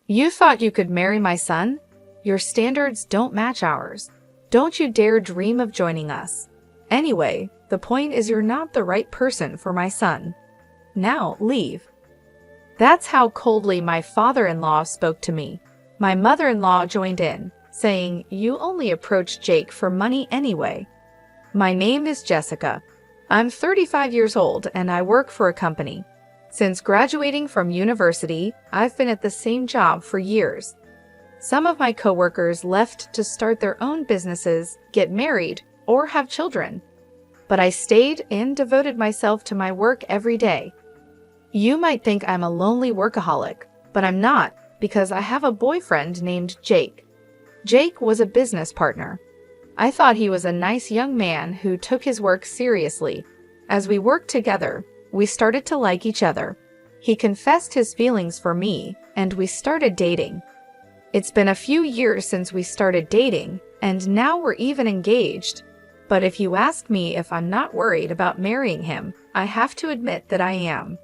You thought you could marry my son? Your standards don't match ours. Don't you dare dream of joining us. Anyway, the point is you're not the right person for my son. Now, leave." That's how coldly my father-in-law spoke to me. My mother-in-law joined in, saying, "You only approached Jake for money anyway." My name is Jessica. I'm 35 years old and I work for a company. Since graduating from university, I've been at the same job for years. Some of my coworkers left to start their own businesses, get married, or have children. But I stayed and devoted myself to my work every day. You might think I'm a lonely workaholic, but I'm not, because I have a boyfriend named Jake. Jake was a business partner. I thought he was a nice young man who took his work seriously. As we worked together, we started to like each other. He confessed his feelings for me, and we started dating. It's been a few years since we started dating, and now we're even engaged. But if you ask me if I'm not worried about marrying him, I have to admit that I am.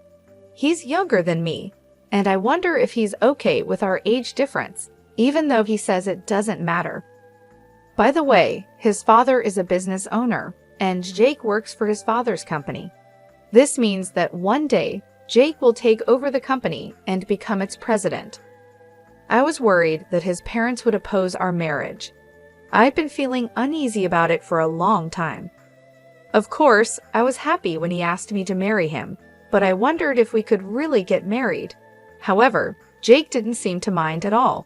He's younger than me, and I wonder if he's okay with our age difference, even though he says it doesn't matter. By the way, his father is a business owner, and Jake works for his father's company. This means that one day, Jake will take over the company and become its president. I was worried that his parents would oppose our marriage. I've been feeling uneasy about it for a long time. Of course, I was happy when he asked me to marry him, but I wondered if we could really get married. However, Jake didn't seem to mind at all.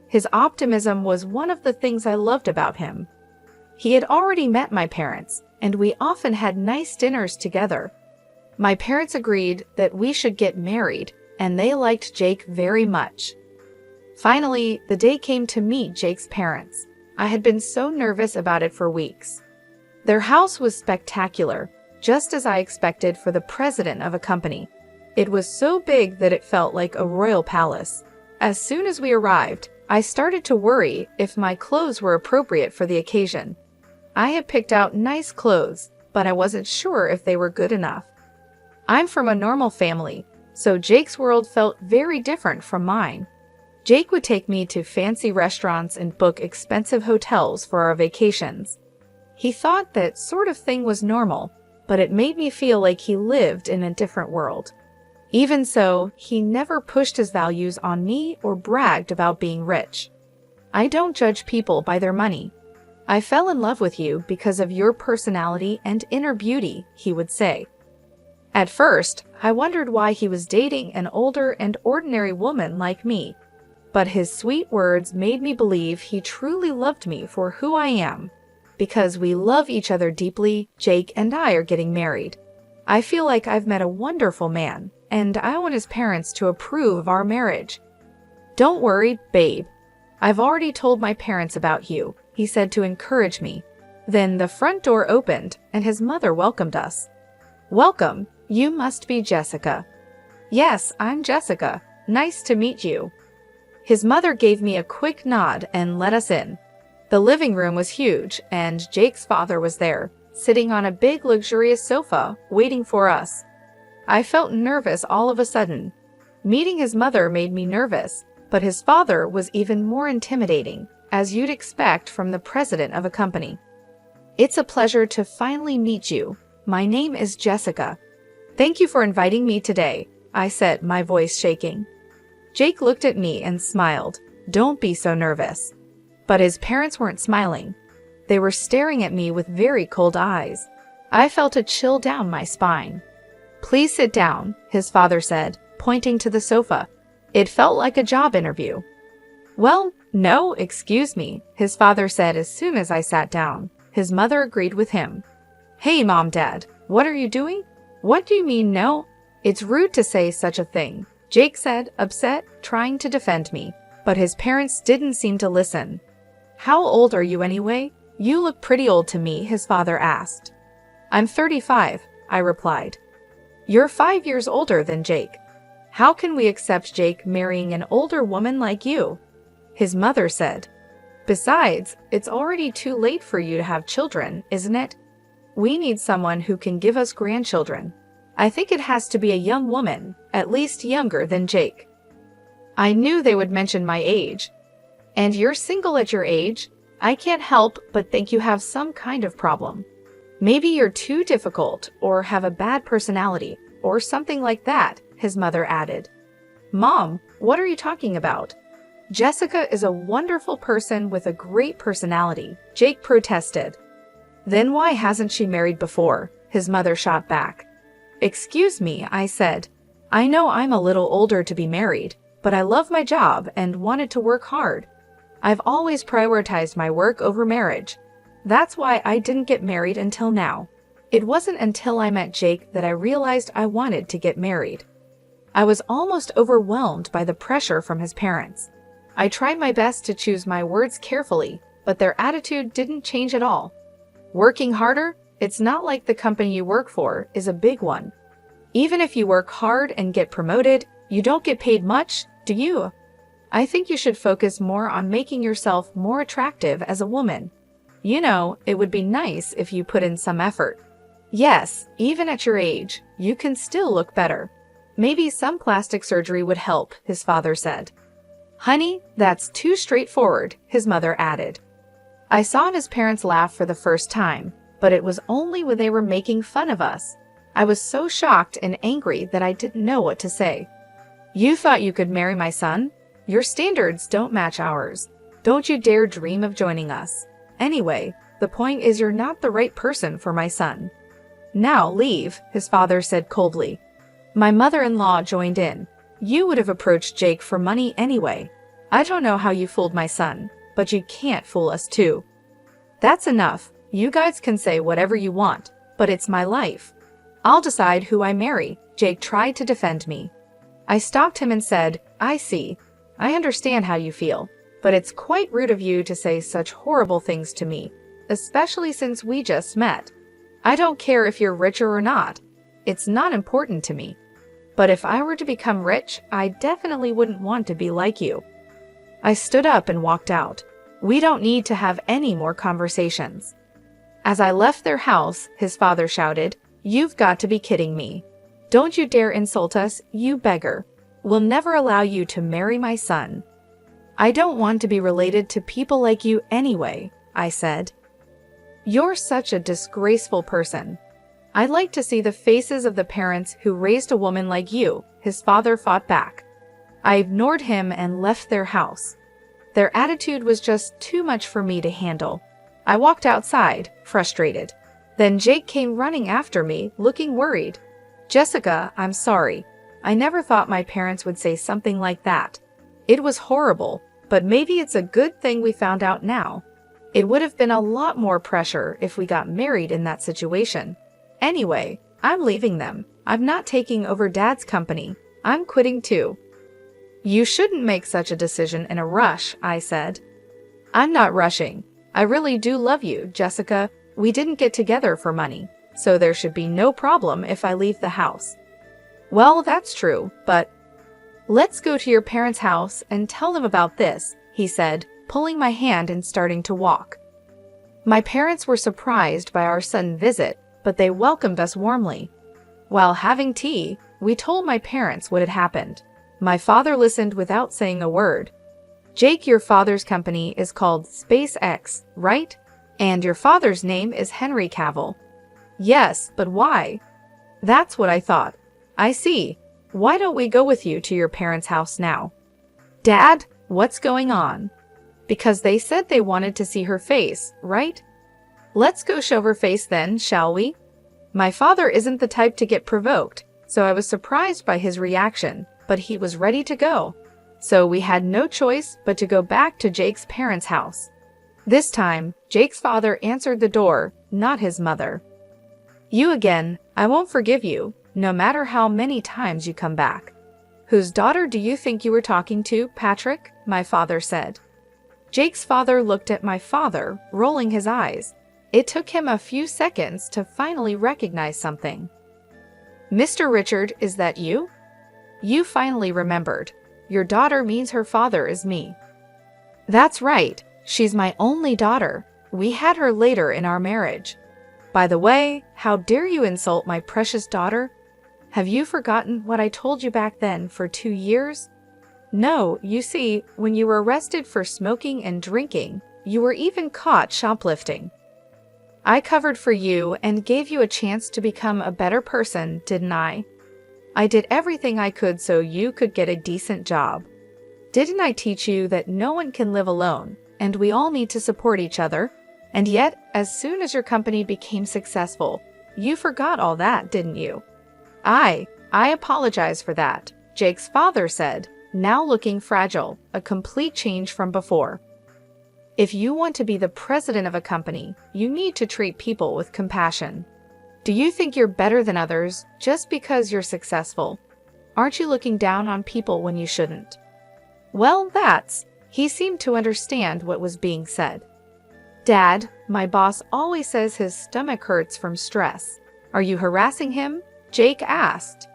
His optimism was one of the things I loved about him. He had already met my parents, and we often had nice dinners together. My parents agreed that we should get married, and they liked Jake very much. Finally, the day came to meet Jake's parents. I had been so nervous about it for weeks. Their house was spectacular, just as I expected for the president of a company. It was so big that it felt like a royal palace. As soon as we arrived, I started to worry if my clothes were appropriate for the occasion. I had picked out nice clothes, but I wasn't sure if they were good enough. I'm from a normal family, so Jake's world felt very different from mine. Jake would take me to fancy restaurants and book expensive hotels for our vacations. He thought that sort of thing was normal, but it made me feel like he lived in a different world. Even so, he never pushed his values on me or bragged about being rich. "I don't judge people by their money. I fell in love with you because of your personality and inner beauty," he would say. At first, I wondered why he was dating an older and ordinary woman like me. But his sweet words made me believe he truly loved me for who I am. Because we love each other deeply, Jake and I are getting married. I feel like I've met a wonderful man, and I want his parents to approve of our marriage. "Don't worry, babe. I've already told my parents about you," he said to encourage me. Then the front door opened, and his mother welcomed us. "Welcome. You must be Jessica." "Yes, I'm Jessica. Nice to meet you." His mother gave me a quick nod and let us in. The living room was huge, and Jake's father was there, sitting on a big luxurious sofa, waiting for us. I felt nervous all of a sudden. Meeting his mother made me nervous, but his father was even more intimidating, as you'd expect from the president of a company. "It's a pleasure to finally meet you. My name is Jessica. Thank you for inviting me today," I said, my voice shaking. Jake looked at me and smiled. "Don't be so nervous." But his parents weren't smiling. They were staring at me with very cold eyes. I felt a chill down my spine. "Please sit down," his father said, pointing to the sofa. It felt like a job interview. "Well, no, excuse me," his father said as soon as I sat down. His mother agreed with him. "Hey, Mom, Dad, what are you doing?" "What do you mean, no? It's rude to say such a thing," Jake said, upset, trying to defend me. But his parents didn't seem to listen. "How old are you anyway? You look pretty old to me," his father asked. "I'm 35, I replied. "You're 5 years older than Jake. How can we accept Jake marrying an older woman like you?" His mother said. "Besides, it's already too late for you to have children, isn't it? We need someone who can give us grandchildren. I think it has to be a young woman, at least younger than Jake." I knew they would mention my age. And you're single at your age? I can't help but think you have some kind of problem. Maybe you're too difficult or have a bad personality or something like that, his mother added. Mom, what are you talking about? Jessica is a wonderful person with a great personality, Jake protested. Then why hasn't she married before? His mother shot back. Excuse me, I said. I know I'm a little older to be married, but I love my job and wanted to work hard. I've always prioritized my work over marriage. That's why I didn't get married until now. It wasn't until I met Jake that I realized I wanted to get married. I was almost overwhelmed by the pressure from his parents. I tried my best to choose my words carefully, but their attitude didn't change at all. Working harder? It's not like the company you work for is a big one. Even if you work hard and get promoted, you don't get paid much, do you? I think you should focus more on making yourself more attractive as a woman. You know, it would be nice if you put in some effort. Yes, even at your age, you can still look better. Maybe some plastic surgery would help, his father said. Honey, that's too straightforward, his mother added. I saw his parents laugh for the first time, but it was only when they were making fun of us. I was so shocked and angry that I didn't know what to say. You thought you could marry my son? Your standards don't match ours. Don't you dare dream of joining us. Anyway, the point is you're not the right person for my son. Now leave, his father said coldly. My mother-in-law joined in. You would have approached Jake for money anyway. I don't know how you fooled my son, but you can't fool us too. That's enough. You guys can say whatever you want, but it's my life. I'll decide who I marry, Jake tried to defend me. I stopped him and said, I see. I understand how you feel, but it's quite rude of you to say such horrible things to me, especially since we just met. I don't care if you're richer or not. It's not important to me. But if I were to become rich, I definitely wouldn't want to be like you. I stood up and walked out. We don't need to have any more conversations. As I left their house, his father shouted, You've got to be kidding me. Don't you dare insult us, you beggar. We'll never allow you to marry my son. I don't want to be related to people like you anyway, I said. You're such a disgraceful person. I'd like to see the faces of the parents who raised a woman like you, his father fought back. I ignored him and left their house. Their attitude was just too much for me to handle. I walked outside, frustrated. Then Jake came running after me, looking worried. Jessica, I'm sorry. I never thought my parents would say something like that. It was horrible, but maybe it's a good thing we found out now. It would have been a lot more pressure if we got married in that situation. Anyway, I'm leaving them. I'm not taking over Dad's company. I'm quitting too. You shouldn't make such a decision in a rush, I said. I'm not rushing. I really do love you, Jessica. We didn't get together for money, so there should be no problem if I leave the house. Well, that's true, but let's go to your parents' house and tell them about this, he said, pulling my hand and starting to walk. My parents were surprised by our sudden visit, but they welcomed us warmly. While having tea, we told my parents what had happened. My father listened without saying a word. Jake, your father's company is called SpaceX, right? And your father's name is Henry Cavill. Yes, but why? That's what I thought. I see. Why don't we go with you to your parents' house now? Dad, what's going on? Because they said they wanted to see her face, right? Let's go show her face then, shall we? My father isn't the type to get provoked, so I was surprised by his reaction, but he was ready to go. So we had no choice but to go back to Jake's parents' house. This time, Jake's father answered the door, not his mother. You again, I won't forgive you, no matter how many times you come back. Whose daughter do you think you were talking to, Patrick? My father said. Jake's father looked at my father, rolling his eyes. It took him a few seconds to finally recognize something. Mr. Richard, is that you? You finally remembered. Your daughter means her father is me. That's right. She's my only daughter. We had her later in our marriage. By the way, how dare you insult my precious daughter? Have you forgotten what I told you back then for 2 years? No, you see, when you were arrested for smoking and drinking, you were even caught shoplifting. I covered for you and gave you a chance to become a better person, didn't I? I did everything I could so you could get a decent job. Didn't I teach you that no one can live alone, and we all need to support each other? And yet, as soon as your company became successful, you forgot all that, didn't you? I apologize for that, Jake's father said, now looking fragile, a complete change from before. If you want to be the president of a company, you need to treat people with compassion. Do you think you're better than others just because you're successful? Aren't you looking down on people when you shouldn't? Well, he seemed to understand what was being said. Dad, my boss always says his stomach hurts from stress. Are you harassing him? Jake asked.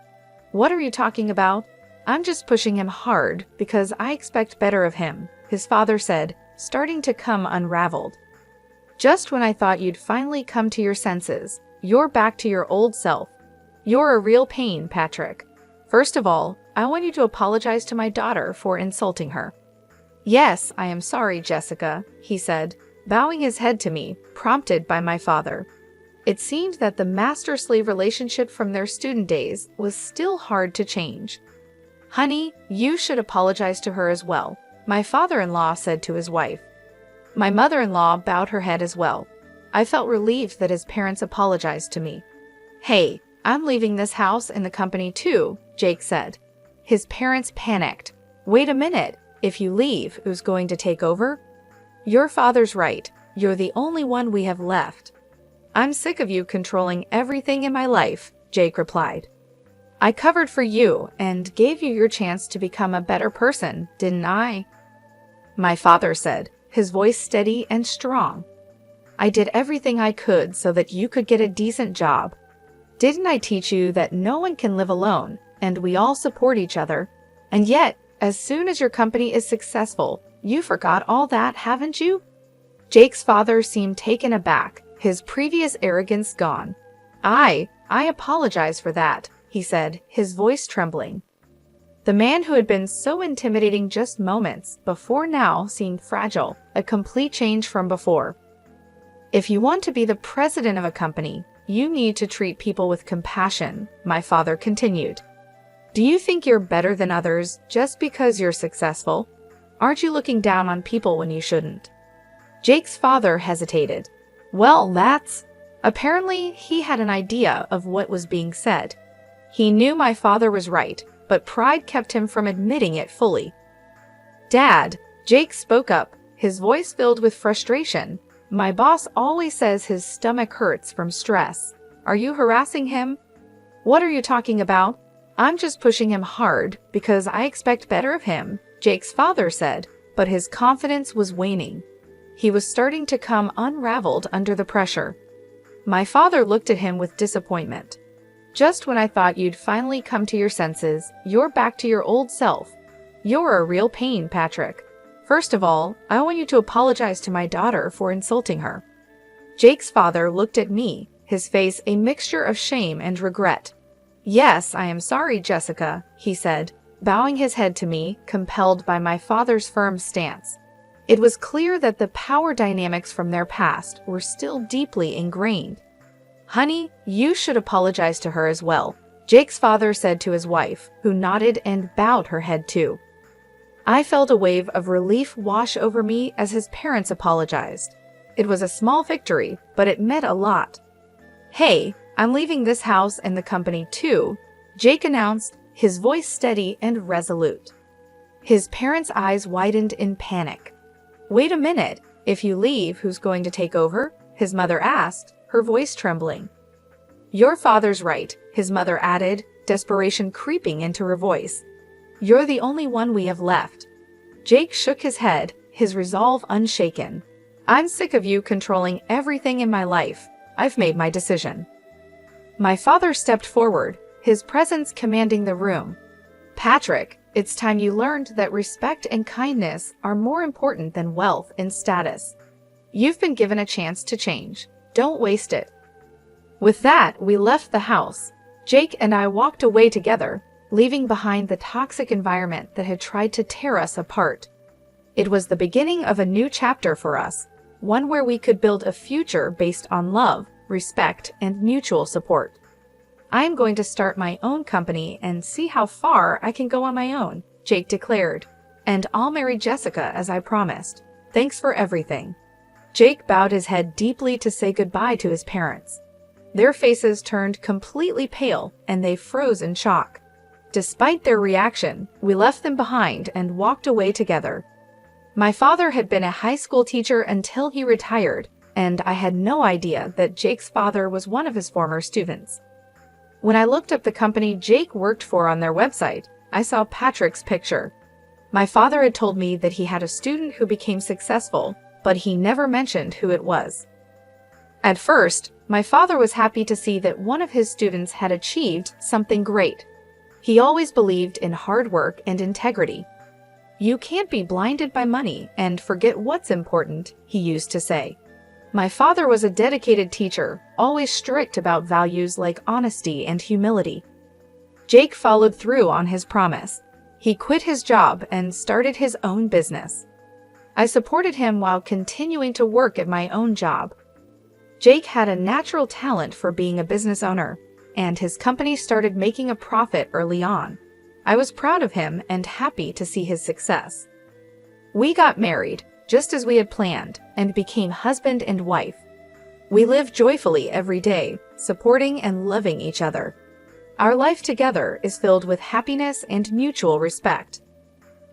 What are you talking about? I'm just pushing him hard because I expect better of him, his father said, starting to come unraveled. Just when I thought you'd finally come to your senses, you're back to your old self. You're a real pain, Patrick. First of all, I want you to apologize to my daughter for insulting her. Yes, I am sorry, Jessica, he said, bowing his head to me, prompted by my father. It seemed that the master-slave relationship from their student days was still hard to change. Honey, you should apologize to her as well, my father-in-law said to his wife. My mother-in-law bowed her head as well. I felt relieved that his parents apologized to me. Hey, I'm leaving this house and the company too, Jake said. His parents panicked. Wait a minute, if you leave, who's going to take over? Your father's right, you're the only one we have left. I'm sick of you controlling everything in my life, Jake replied. I covered for you and gave you your chance to become a better person, didn't I? My father said, his voice steady and strong. I did everything I could so that you could get a decent job. Didn't I teach you that no one can live alone and we all support each other? And yet, as soon as your company is successful, you forgot all that, haven't you? Jake's father seemed taken aback, his previous arrogance gone. I apologize for that, he said, his voice trembling. The man who had been so intimidating just moments before now seemed fragile, a complete change from before. If you want to be the president of a company, you need to treat people with compassion, my father continued. Do you think you're better than others just because you're successful? Aren't you looking down on people when you shouldn't? Jake's father hesitated. Well, apparently he had an idea of what was being said. He knew my father was right, but pride kept him from admitting it fully. Dad, Jake spoke up, his voice filled with frustration. My boss always says his stomach hurts from stress. Are you harassing him? What are you talking about? I'm just pushing him hard because I expect better of him, Jake's father said, but his confidence was waning. He was starting to come unraveled under the pressure. My father looked at him with disappointment. Just when I thought you'd finally come to your senses, you're back to your old self. You're a real pain, Patrick. First of all, I want you to apologize to my daughter for insulting her. Jake's father looked at me, his face a mixture of shame and regret. Yes, I am sorry, Jessica, he said, bowing his head to me, compelled by my father's firm stance. It was clear that the power dynamics from their past were still deeply ingrained. Honey, you should apologize to her as well, Jake's father said to his wife, who nodded and bowed her head too. I felt a wave of relief wash over me as his parents apologized. It was a small victory, but it meant a lot. Hey, I'm leaving this house and the company too, Jake announced, his voice steady and resolute. His parents' eyes widened in panic. Wait a minute, if you leave, who's going to take over? His mother asked, her voice trembling. Your father's right, his mother added, desperation creeping into her voice. You're the only one we have left. Jake shook his head, his resolve unshaken. I'm sick of you controlling everything in my life. I've made my decision. My father stepped forward, his presence commanding the room. Patrick, it's time you learned that respect and kindness are more important than wealth and status. You've been given a chance to change. Don't waste it. With that, we left the house. Jake and I walked away together, leaving behind the toxic environment that had tried to tear us apart. It was the beginning of a new chapter for us, one where we could build a future based on love, respect, and mutual support. "I am going to start my own company and see how far I can go on my own," Jake declared. "And I'll marry Jessica as I promised. Thanks for everything." Jake bowed his head deeply to say goodbye to his parents. Their faces turned completely pale and they froze in shock. Despite their reaction, we left them behind and walked away together. My father had been a high school teacher until he retired, and I had no idea that Jake's father was one of his former students. When I looked up the company Jake worked for on their website, I saw Patrick's picture. My father had told me that he had a student who became successful, but he never mentioned who it was. At first, my father was happy to see that one of his students had achieved something great. He always believed in hard work and integrity. "You can't be blinded by money and forget what's important," he used to say. My father was a dedicated teacher, always strict about values like honesty and humility. Jake followed through on his promise. He quit his job and started his own business. I supported him while continuing to work at my own job. Jake had a natural talent for being a business owner, and his company started making a profit early on. I was proud of him and happy to see his success. We got married, just as we had planned, and became husband and wife. We lived joyfully every day, supporting and loving each other. Our life together is filled with happiness and mutual respect.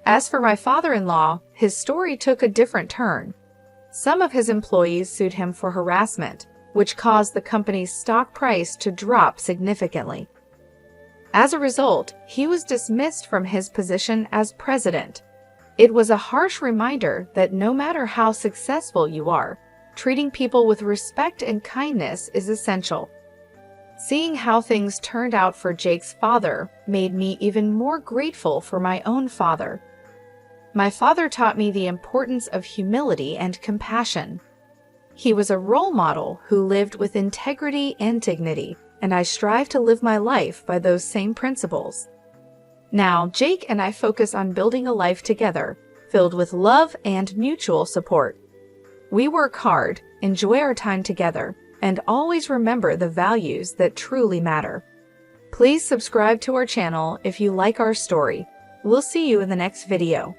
As for my father-in-law, his story took a different turn. Some of his employees sued him for harassment, which caused the company's stock price to drop significantly. As a result, he was dismissed from his position as president. It was a harsh reminder that no matter how successful you are, treating people with respect and kindness is essential. Seeing how things turned out for Jake's father made me even more grateful for my own father. My father taught me the importance of humility and compassion. He was a role model who lived with integrity and dignity, and I strive to live my life by those same principles. Now, Jake and I focus on building a life together, filled with love and mutual support. We work hard, enjoy our time together, and always remember the values that truly matter. Please subscribe to our channel if you like our story. We'll see you in the next video.